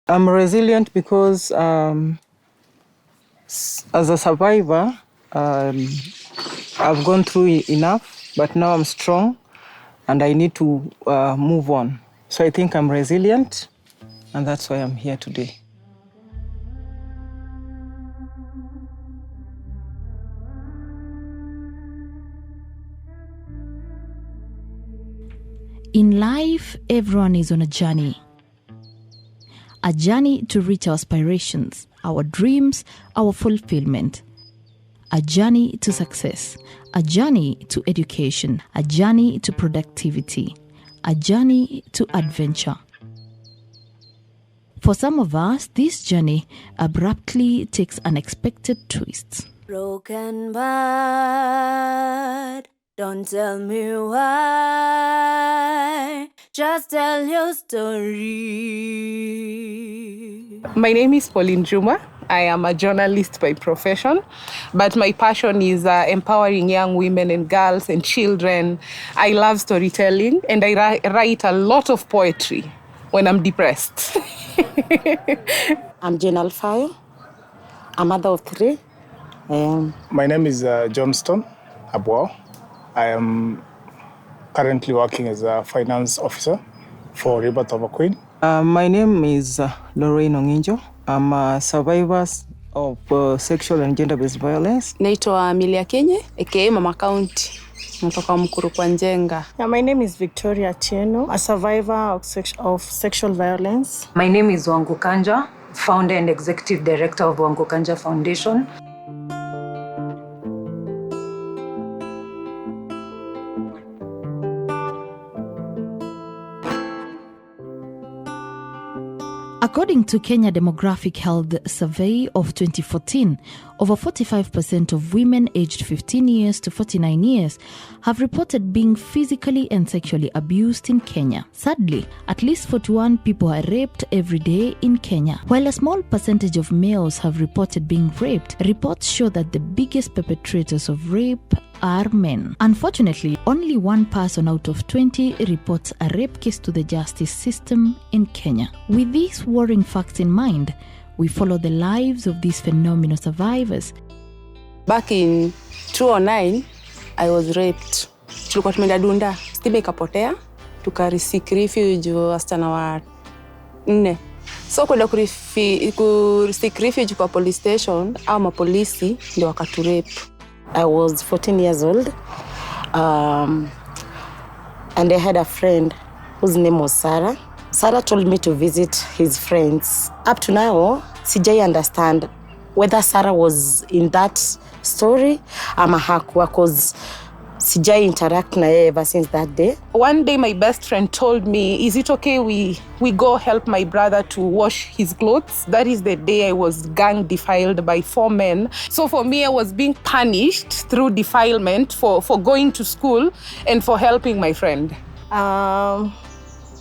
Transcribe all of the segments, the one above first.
I'm resilient because as a survivor, I've gone through enough, but now I'm strong and I need to move on. So I think I'm resilient, and that's why I'm here today. In life, everyone is on a journey to reach our aspirations, our dreams, our fulfillment. A journey to success, a journey to education, a journey to productivity, a journey to adventure. For some of us, this journey abruptly takes unexpected twists. Broken bad, don't tell me why, just tell your story. My name is Pauline Juma. I am a journalist by profession, but my passion is empowering young women and girls and children. I love storytelling, and I write a lot of poetry when I'm depressed. I'm Jane Alfayo, a mother of 3. My name is Johnston Abwao. I am currently working as a finance officer for Rebirth of a Queen. My name is Lorraine Onginjo. I'm a survivor of sexual and gender-based violence. Naitwa Amelia Kenye, aka Mama County. Natoka Mkuru kwa Njenga. My name is Victoria Tieno, a survivor of sexual violence. My name is Wangu Kanja, founder and executive director of Wangu Kanja Foundation. According to Kenya Demographic Health Survey of 2014, over 45% of women aged 15 years to 49 years have reported being physically and sexually abused in Kenya. Sadly, at least 41 people are raped every day in Kenya. While a small percentage of males have reported being raped, reports show that the biggest perpetrators of rape are men. Unfortunately, only 1 person out of 20 reports a rape case to the justice system in Kenya. With these worrying facts in mind, we follow the lives of these phenomenal survivors. Back in 2009, I was raped. Tulikuwa tumeenda Dunda, stima ikapotea, tukaseek refuge wasichana wa 4. So kwenda kuseek refuge kwa police station, au mapolisi ndio wakaturape. I was 14 years old, and I had a friend whose name was Sarah. Sarah told me to visit his friends. Up to now, sijai understand whether Sarah was in that story ama hakuwa, cause sijai interact na yeye ever since that day. One day my best friend told me, is it okay we go help my brother to wash his clothes? That is the day I was gang defiled by 4 men. So for me, I was being punished through defilement for going to school and for helping my friend.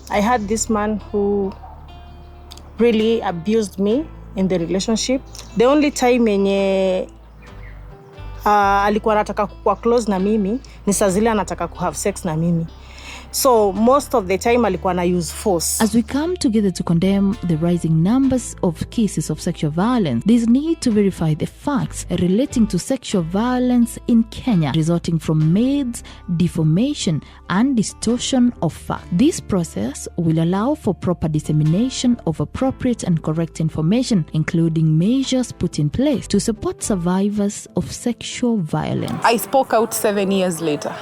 I had this man who really abused me in the relationship. The only time yenye alikuwa anataka kuwa close na mimi ni saa zile anataka ku have sex na mimi. So most of the time alikuwa na use force. As we come together to condemn the rising numbers of cases of sexual violence, there's need to verify the facts relating to sexual violence in Kenya, resulting from myths, deformation, and distortion of fact. This process will allow for proper dissemination of appropriate and correct information, including measures put in place to support survivors of sexual violence. I spoke out 7 years later,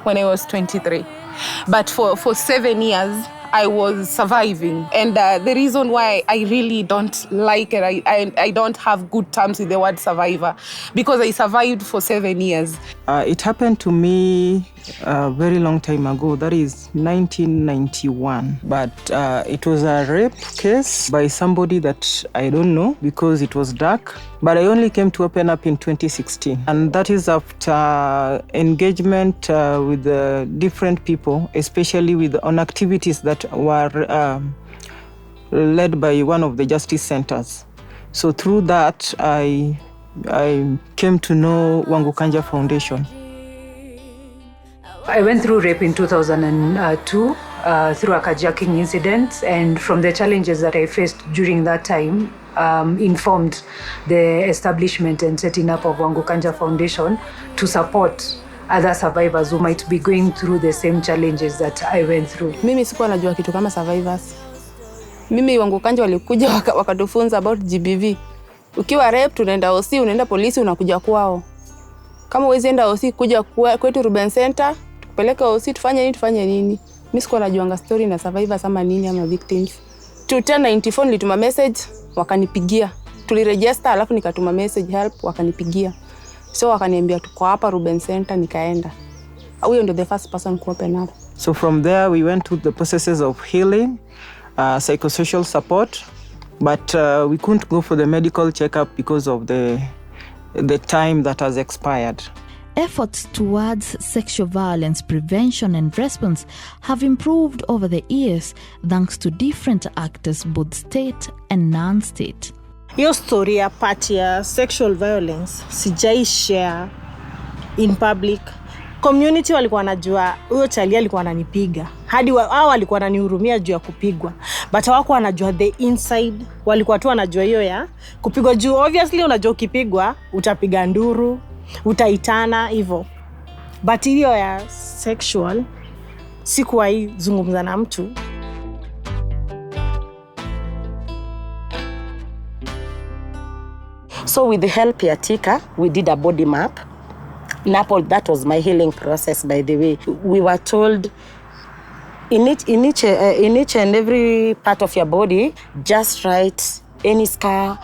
when I was 23. But for 7 years, I was surviving. And the reason why I really don't like it, I don't have good terms with the word survivor, because I survived for 7 years. It happened to me a very long time ago, that is 1991. But it was a rape case by somebody that I don't know, because it was dark. But I only came to open up in 2016. And that is after engagement with different people, especially on activities that were led by one of the justice centers. So through that, I came to know Wangu Kanja Foundation. I went through rape in 2002. through a carjacking incident, and from the challenges that I faced during that time, informed the establishment and setting up of Wangu Kanja Foundation to support other survivors who might be going through the same challenges that I went through. Mimi sikuwa najua kitu kama survivors. Mimi Wangu Kanja walikuja wakatufunza about GBV. Ukiwa rape tunaenda OC, unaenda polisi, unakuja kwao. Kama huwezi enda OC, kuja kwetu Ruben Center, tukupeleka OC, tufanye nini. Mimi sikuwa najuanga story na survivors ama nini ama victims. 294 nilituma message, wakanipigia. Tuliregister alafu nikatuma message help, wakanipigia. So wakaniambia tuko hapa Ruben Center, nikaenda. Huyo ndo the first person ku open up. So from there we went through the processes of healing, psychosocial support, but we couldn't go for the medical checkup because of the time that has expired. Efforts towards sexual violence prevention and response have improved over the years thanks to different actors, both state and non-state. Hiyo story ya part ya sexual violence sijai share in public. Community walikuwa wanajua huyo chali alikuwa ananipiga. Hadi wao walikuwa wananihurumia juu ya kupigwa. But hawako wanajua the inside. Walikuwa tu wanajua hiyo ya kupigwa juu. Obviously unajua ukipigwa utapiga nduru, utaitana hivyo. But hiyo ya sexual sikuwahi zungumza na mtu. So with the help ya Tika, we did a body map. That was my healing process, by the way. We were told in each and every part of your body, just write any scar,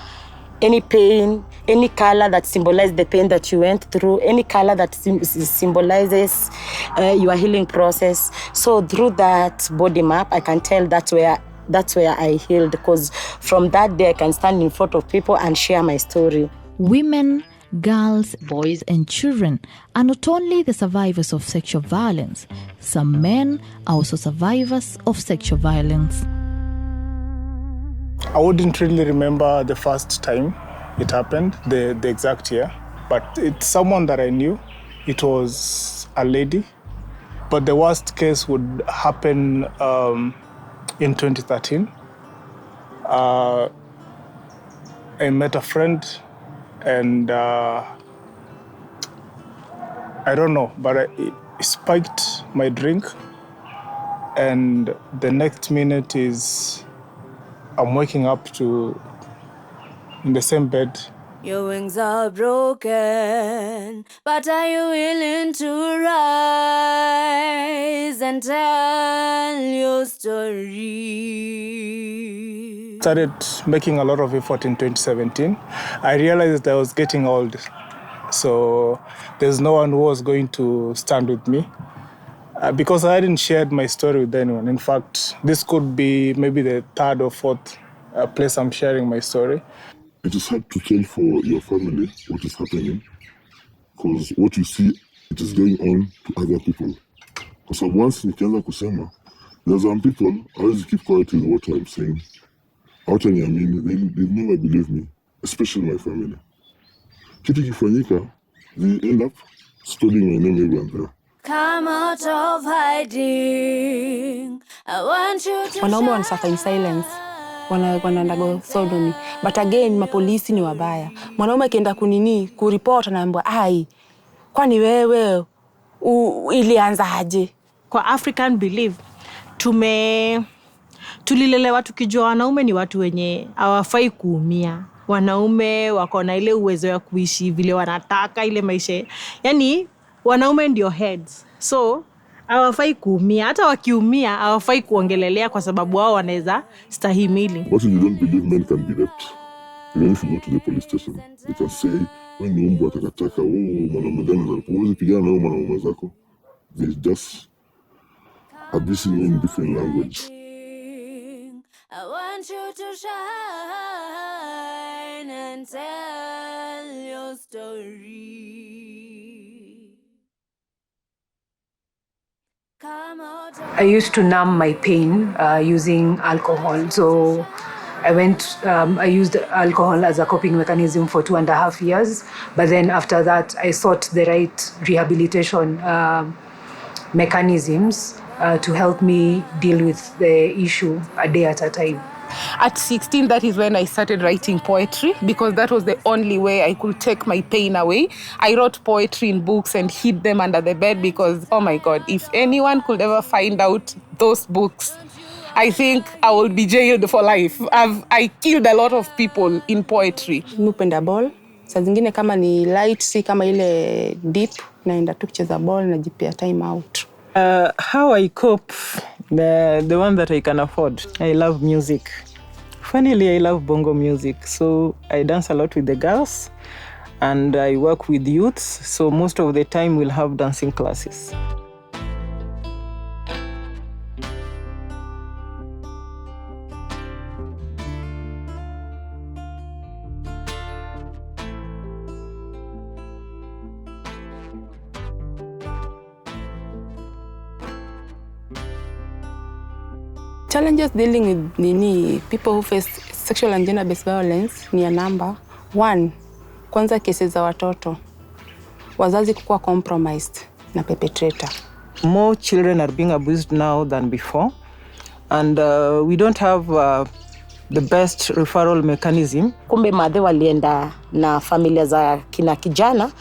any pain, any color that symbolizes the pain that you went through, any color that symbolizes your healing process. So through that body map, I can tell that's where I healed, because from that day I can stand in front of people and share my story. Women, girls, boys and children are not only the survivors of sexual violence, some men are also survivors of sexual violence. I wouldn't really remember the first time it happened, the exact year, but it's someone that I knew. It was a lady, but the worst case would happen in 2013. I met a friend and I don't know, but it spiked my drink, and the next minute is I'm waking up in the same bed. Your wings are broken, but are you willing to rise and tell your story? Started making a lot of effort in 2017. I realized I was getting old, so there's no one who was going to stand with me because I hadn't shared my story with anyone. In fact, this could be maybe the third or fourth place I'm sharing my story. It is hard to tell for your family what is happening, because what you see, it is going on to other people. Because once nikianza kusema, there's some people, I always keep quiet with what I'm saying. Out and I mean, they never believe me, especially my family. Kitu kifanyika, they end up studying my name everywhere there. Come out of hiding. I want you to Wanaume wanasuffer in silence. Wanaendago sodomy. But again, mapolisi ni wabaya. Mwanaume akienda kuriport anaambiwa, "Ai, kwani wewe ilianza aje?" Kwa African belief, tulilelewa tukijua wanaume ni watu wenye hawafai kuumia. Wanaume wako na ile uwezo ya kuishi vile wanataka, ile maisha. Yani wanaume ndio heads. So hawafai kuumia. Hata wakiumia hawafai kuongelelea kwa sababu wao wanaweza stahimili. What if you don't believe men can be raped? Even if you go to the police station, they can say, when ni umbu atakataka, mwanaume gani zako, huwezi pigana na mwanaume zako. They just abusing you in different language. I want you to shine and tell your story. I used to numb my pain using alcohol. So I used alcohol as a coping mechanism for 2.5 years. But then after that, I sought the right rehabilitation mechanisms to help me deal with the issue a day at a time. At 16, that is when I started writing poetry, because that was the only way I could take my pain away. I wrote poetry in books and hid them under the bed because, oh my God, if anyone could ever find out those books, I think I will be jailed for life. I killed a lot of people in poetry. Nupenda ball. Saa zingine kama ni light, si kama ile deep, naenda tu kucheza ball na jipia time out. How I cope, the one that I can afford. I love music. Funnily, I love bongo music. So I dance a lot with the girls and I work with youths. So most of the time we'll have dancing classes. Challenges dealing with people who face sexual and gender-based violence ni a number. One, kwanza cases za watoto. Wazazi kukuwa compromised na perpetrator. More children are being abused now than before. And we don't have the best referral mechanism. Kumbe madhe walienda na familia za kina kijana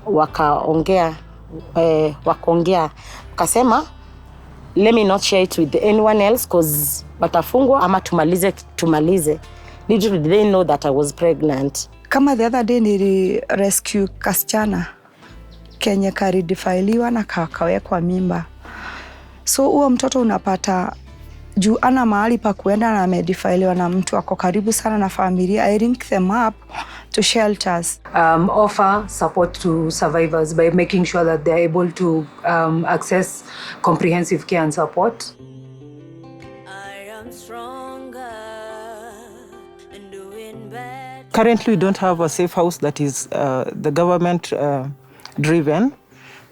wakaongea wakasema, let me not share it with anyone else because watafungwa ama tumalize. Little did they know that I was pregnant. Kama the other day nili rescue kasichana kenye karidifailiwa na kakawekwa mimba. So huo mtoto unapata juu ana mahali pa kuenda na amedifailiwa na mtu ako karibu sana na familia. I link them up to shelters. Offer support to survivors by making sure that they're able to access comprehensive care and support. I am stronger and doing better. Currently, we don't have a safe house that is the government driven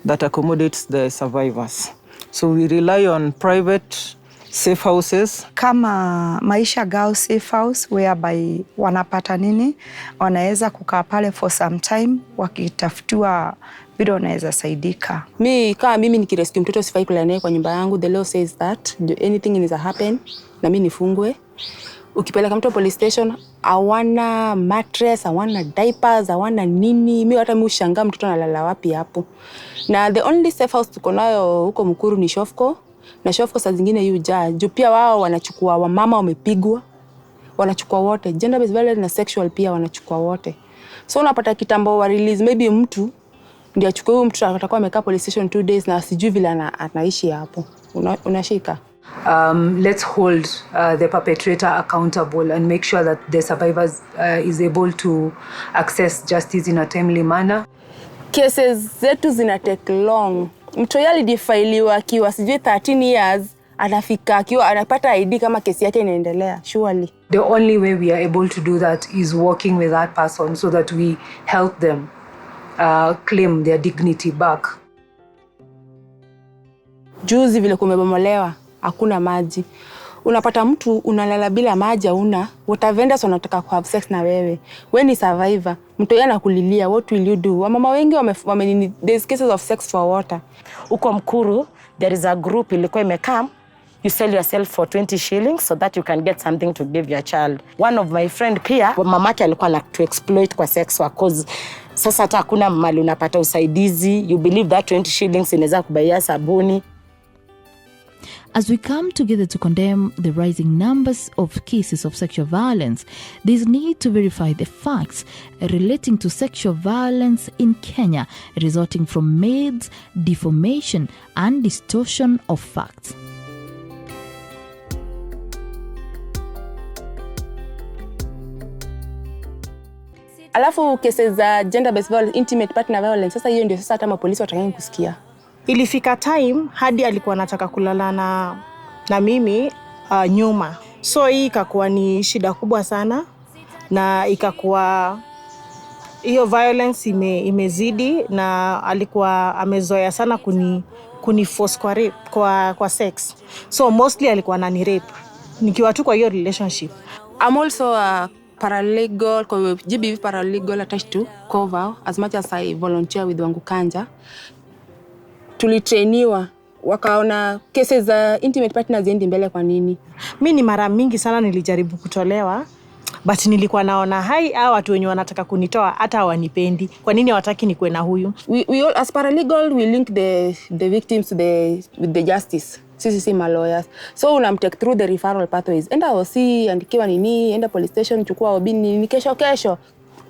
that accommodates the survivors. So we rely on private safe houses. Kama Maisha Girl Safe House whereby wanapata nini, wanaweza kukaa pale for some time wakitafutiwa vile wanaweza saidika. Kama mimi nikirescue mtoto sifai kulala naye kwa nyumba yangu, the law says that anything is happen na mimi nifungwe. Ukipeleka mtoto police station, hawana mattress, hawana diapers, hawana nini. Mimi hata mimi ushangaa mtoto analala wapi hapo. Na the only safe house tuko nayo huko Mukuru ni Shofco. Na Shofco saa zingine yuja. Juu pia wao wanachukua wamama wamepigwa. Wanachukua wote. Gender based violence na sexual pia wanachukua wote. So unapata kitambo wa release maybe mtu ndio achukue huyo mtu atakuwa amekaa police station 2 days na sijui vile anaishi hapo. Unashika. Let's hold the perpetrator accountable and make sure that the survivors is able to access justice in a timely manner. Cases zetu zina take long. Mtu yali difailiwa akiwa sijui 13 years, anafika akiwa anapata ID kama kesi yake inaendelea, surely. The only way we are able to do that is working with that person so that we help them claim their dignity back. Juzi vile kumebomolewa, hakuna maji. Unapata mtu unalala bila maji hauna, water vendors wanataka ku have sex na wewe. Wewe ni survivor, mtu yeye anakulilia, what will you do? Wamama wengi there's cases of sex for water. Uko Mkuru, there is a group ilikuwa imekaa, you sell yourself for 20 shillings so that you can get something to give your child. One of my friend pia, mamake alikuwa na to exploit kwa sex work cause sasa hata hakuna mali unapata usaidizi, you believe that 20 shillings inaweza kubaia sabuni. As we come together to condemn the rising numbers of cases of sexual violence, there is need to verify the facts relating to sexual violence in Kenya, resulting from myths, deformation, and distortion of facts. Alafu cases za gender based violence, intimate partner violence, sasa hiyo ndio sasa hata mapolisi watakani kusikia. Ilifika time hadi alikuwa anataka kulala na mimi nyuma. So hii ikakuwa ni shida kubwa sana na ikakuwa hiyo violence imezidi na alikuwa amezoea sana kuniforce kwa rape, kwa sex. So mostly alikuwa anani rape nikiwa tu kwa hiyo relationship. I'm also a paralegal, GBV paralegal attached to cover as much as I volunteer with Wangu Kanja. Tulitrainiwa wakaona cases za intimate partners ziendi mbele kwa nini? Mi ni mara mingi sana nilijaribu kutolewa, but nilikuwa naona hawa watu wenye wanataka kunitoa hata hawanipendi. Kwa nini hawataki nikuwe na huyu? We all, as paralegal, we link the victims with the justice. Sisi si lawyers. So unamtake through the referral pathways. Enda OC, andikiwa nini, enda police station, chukua OB nini, kesho.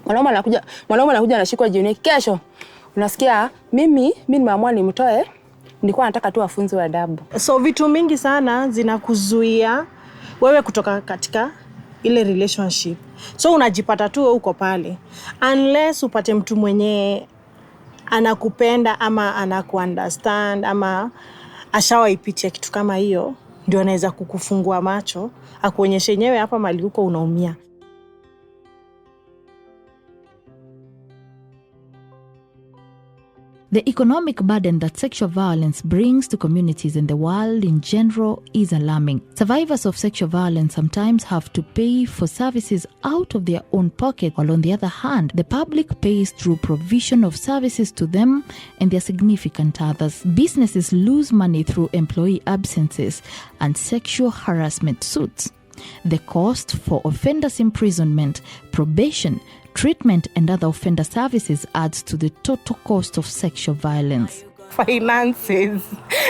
Mwanaume anakuja anashikwa jioni kesho. Unasikia mimi nimeamua nimtoe, nilikuwa nataka tu afunzwe adabu. So vitu mingi sana zinakuzuia wewe kutoka katika ile relationship. So unajipata tu uko pale. Unless upate mtu mwenye anakupenda ama anakuunderstand ama ashawaipitia kitu kama hiyo, ndio anaweza kukufungua macho, akuonyeshe yenyewe hapa mali uko unaumia. The economic burden that sexual violence brings to communities and the world in general is alarming. Survivors of sexual violence sometimes have to pay for services out of their own pocket, while on the other hand, the public pays through provision of services to them and their significant others. Businesses lose money through employee absences and sexual harassment suits. The cost for offenders' imprisonment, probation, treatment and other offender services adds to the total cost of sexual violence. Finances.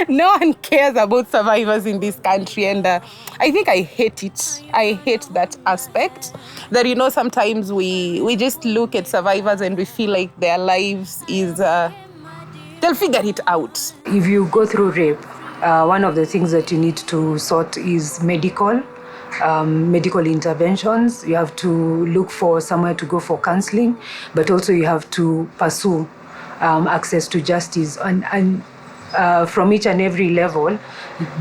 No one cares about survivors in this country, and I think I hate it. I hate that aspect. That, you know, sometimes we just look at survivors and we feel like their lives is, they'll figure it out. If you go through rape, one of the things that you need to sort is medical interventions. You have to look for somewhere to go for counseling, but also you have to pursue access to justice. And from each and every level,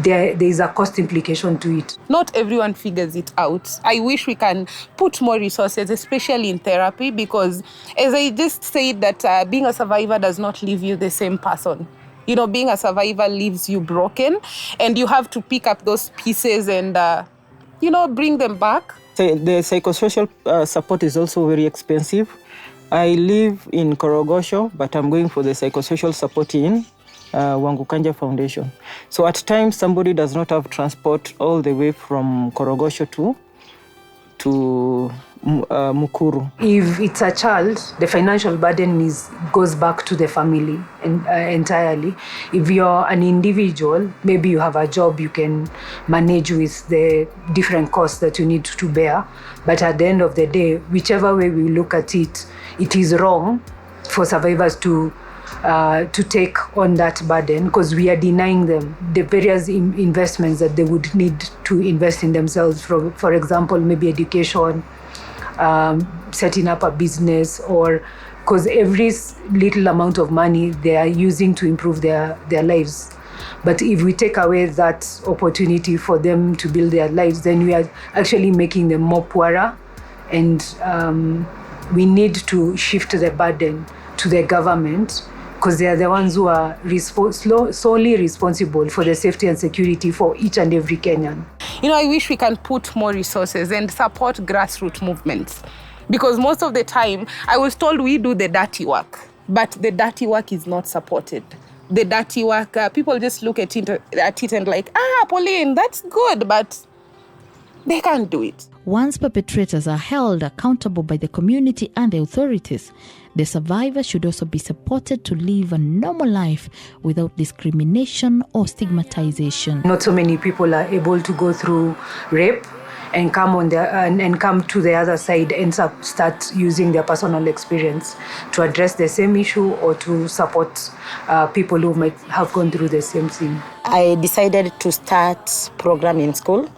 there is a cost implication to it. Not everyone figures it out. I wish we can put more resources, especially in therapy, because as I just said, that being a survivor does not leave you the same person. You know, being a survivor leaves you broken, and you have to pick up those pieces and bring them back. The psychosocial support is also very expensive. I live in Korogosho, but I'm going for the psychosocial support in Wangukanja Foundation. So at times, somebody does not have transport all the way from Korogosho to Mukuru. If it's a child, the financial burden goes back to the family entirely. If you're an individual, maybe you have a job, you can manage with the different costs that you need to bear. But at the end of the day, whichever way we look at it, it is wrong for survivors to take on that burden, because we are denying them the various investments that they would need to invest in themselves. For example, maybe education, setting up a business, or because every little amount of money they are using to improve their lives. But if we take away that opportunity for them to build their lives, then we are actually making them more poorer, and we need to shift the burden to the government, because they are the ones who are solely responsible for the safety and security for each and every Kenyan. You know, I wish we can put more resources and support grassroots movements, because most of the time I was told we do the dirty work, but the dirty work is not supported. The dirty work, people just look at it and like, Pauline, that's good, but they can't do it. Once perpetrators are held accountable by the community and the authorities, the survivor should also be supported to live a normal life without discrimination or stigmatization. Not so many people are able to go through rape and come to the other side and start using their personal experience to address the same issue or to support people who might have gone through the same thing. I decided to start program in school,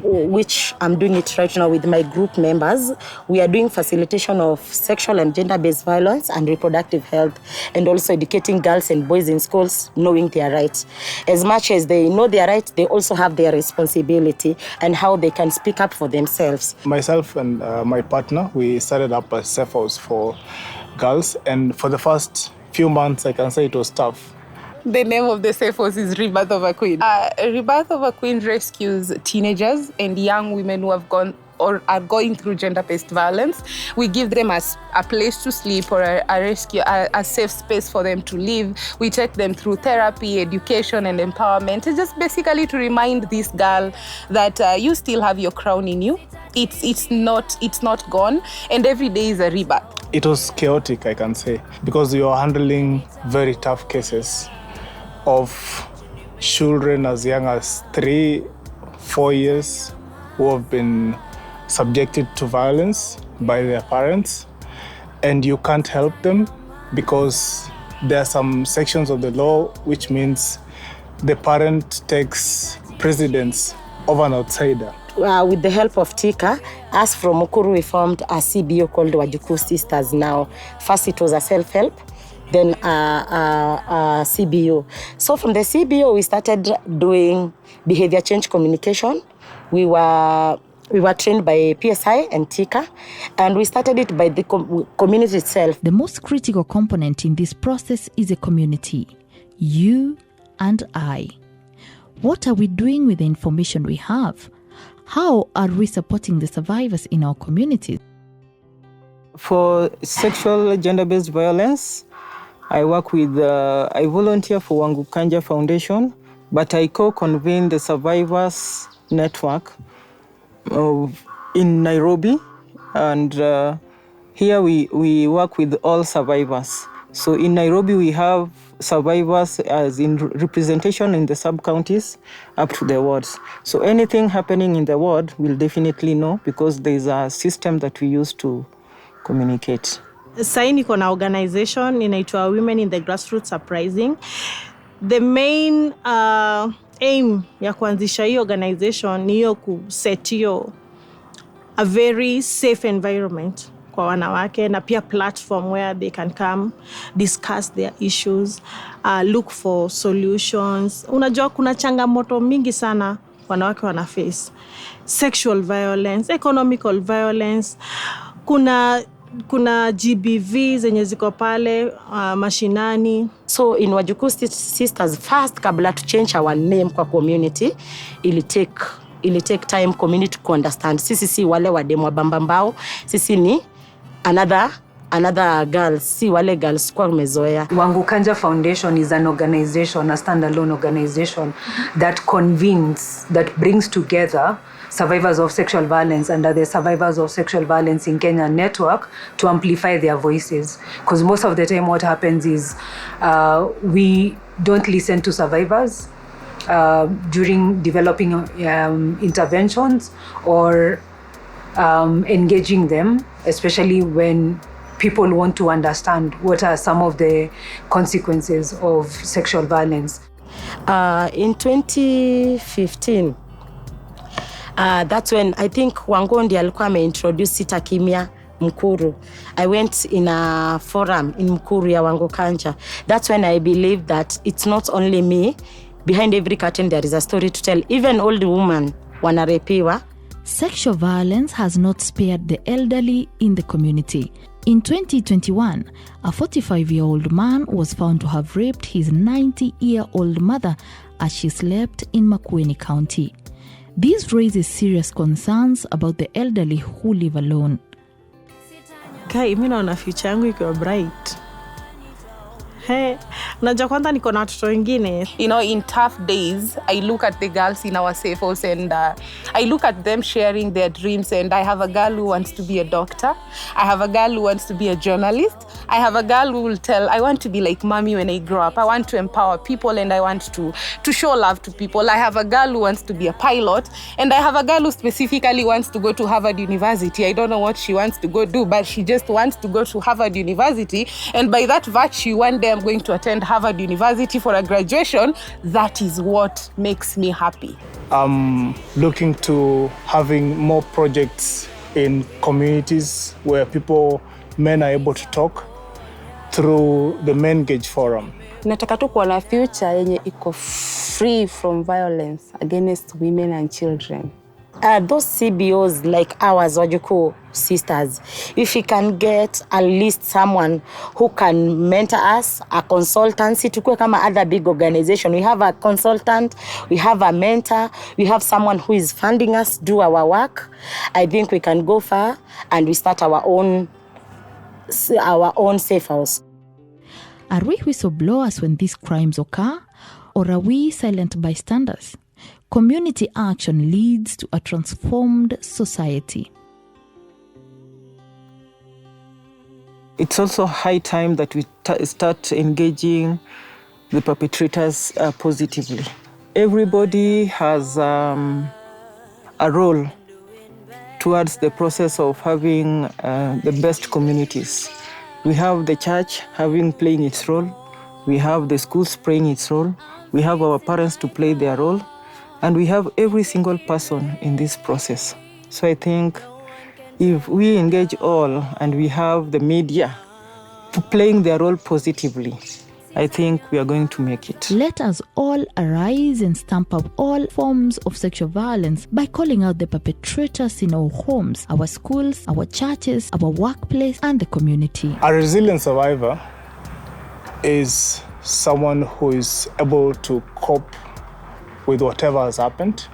which I'm doing it right now with my group members. We are doing facilitation of sexual and gender-based violence and reproductive health, and also educating girls and boys in schools knowing their rights. As much as they know their rights, they also have their responsibility and how they can speak up for themselves. Myself and my partner, we started up a safe house for girls, and for the first few months, I can say it was tough. The name of the safe house is Rebirth of a Queen. Rebirth of a Queen rescues teenagers and young women who have gone or are going through gender-based violence. We give them a place to sleep or a safe space for them to live. We take them through therapy, education, and empowerment. It's just basically to remind this girl that you still have your crown in you. It's not gone, and every day is a rebirth. It was chaotic, I can say, because we were handling very tough cases of children as young as 3-4 years who have been subjected to violence by their parents, and you can't help them because there are some sections of the law which means the parent takes precedence of an outsider. With the help of Tika, us from Mukuru, we formed a CBO called Wajukuu Sisters now. First it was a self-help, then a CBO. So from the CBO, we started doing behavior change communication. We were trained by PSI and Tika, and we started it by the community itself. The most critical component in this process is a community, you and I. What are we doing with the information we have? How are we supporting the survivors in our communities? For sexual gender-based violence, I volunteer for Kanja Foundation, but I co-convene the survivors network in Nairobi, and here we work with all survivors. So in Nairobi, we have survivors as in representation in the sub-counties up to the wards. So anything happening in the ward, we'll definitely know because there's a system that we use to communicate. Sasa niko na organization inaitwa Women in the Grassroots Uprising. The main aim ya kuanzisha hii organization ni hiyo kuset hiyo a very safe environment kwa wanawake na pia platform where they can come discuss their issues, look for solutions. Unajua kuna changamoto mingi sana wanawake wana face. Sexual violence, economical violence, kuna GBV zenye ziko pale mashinani. So in Wajukuu Sisters, first kabla to change our name kwa community, ili take time community to understand. Sisi si wale wademu wa bambambao, sisi ni another girls, si wale girls kwa mezoea. Kanja Foundation is an organization, a standalone organization that convenes, that brings together survivors of sexual violence under the Survivors of Sexual Violence in Kenya network to amplify their voices. Because most of the time what happens is we don't listen to survivors during developing interventions or engaging them, especially when people want to understand what are some of the consequences of sexual violence. In 2015, that's when I think Wangondi alikuwa ameintroduce SITA KIMYA Mukuru. I went in a forum in Mukuru ya Kanja. That's when I believed that it's not only me. Behind every curtain there is a story to tell. Even old women wanarepiwa. Sexual violence has not spared the elderly in the community. In 2021, a 45-year-old man was found to have raped his 90-year-old mother as she slept in Makueni County. This raises serious concerns about the elderly who live alone. Kai, mimi naona future yangu iko bright. Unajua kwanza niko na watoto wengine. You know, in tough days, I look at the girls in our safe house and I look at them sharing their dreams, and I have a girl who wants to be a doctor. I have a girl who wants to be a journalist. I have a girl who will tell, I want to be like mommy when I grow up. I want to empower people and I want to show love to people. I have a girl who wants to be a pilot, and I have a girl who specifically wants to go to Harvard University. I don't know what she wants to go do, but she just wants to go to Harvard University, and by that virtue, one day I'm going to attend Harvard University for a graduation. That is what makes me happy. I'm looking to having more projects in communities where men are able to talk through the Men Gauge Forum. Nataka tu kuwa na future yenye iko free from violence against women and children. those CBOs like ours, Wajuku sisters, if we can get at least someone who can mentor us, a consultancy, tukue kama other big organization. We have a consultant, we have a mentor, we have someone who is funding us do our work. I think we can go far and we start our own safe house. Are we whistleblowers when these crimes occur, or are we silent bystanders? Community action leads to a transformed society. It's also high time that we start engaging the perpetrators positively. Everybody has a role towards the process of having the best communities. We have the church playing its role. We have the schools playing its role. We have our parents to play their role. And we have every single person in this process. So I think if we engage all and we have the media playing their role positively, I think we are going to make it. Let us all arise and stamp out all forms of sexual violence by calling out the perpetrators in our homes, our schools, our churches, our workplace, and the community. A resilient survivor is someone who is able to cope with whatever has happened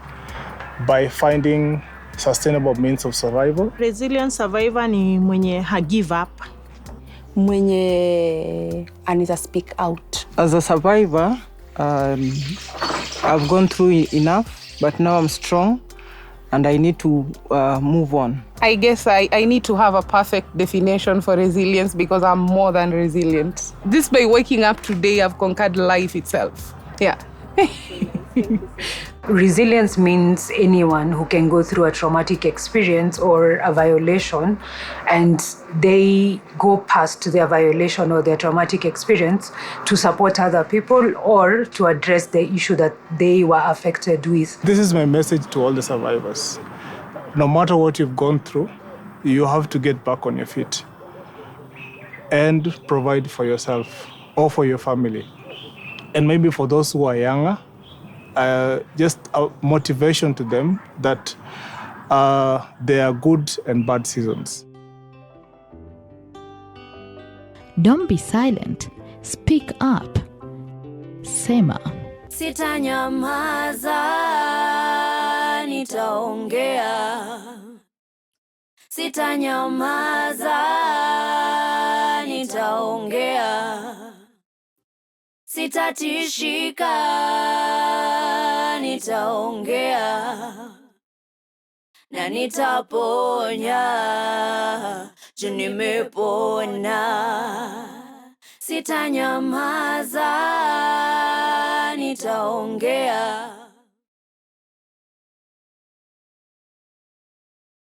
by finding sustainable means of survival. Resilient survivor ni mwenye ha give up. Mwenye anaweza speak out. As a survivor, I've gone through enough, but now I'm strong and I need to move on. I guess I need to have a perfect definition for resilience because I'm more than resilient. Just by waking up today, I've conquered life itself. Yeah. Resilience means anyone who can go through a traumatic experience or a violation and they go past their violation or their traumatic experience to support other people or to address the issue that they were affected with. This is my message to all the survivors. No matter what you've gone through, you have to get back on your feet and provide for yourself or for your family. And maybe for those who are younger, just a motivation to them that there are good and bad seasons. Don't be silent. Speak up. Sema. Sitanyamaza, nitaongea. Sitanyamaza, nitaongea. Sitatishika, nitaongea. Na nitaponya, juu nimepona. Sitanyamaza, nitaongea.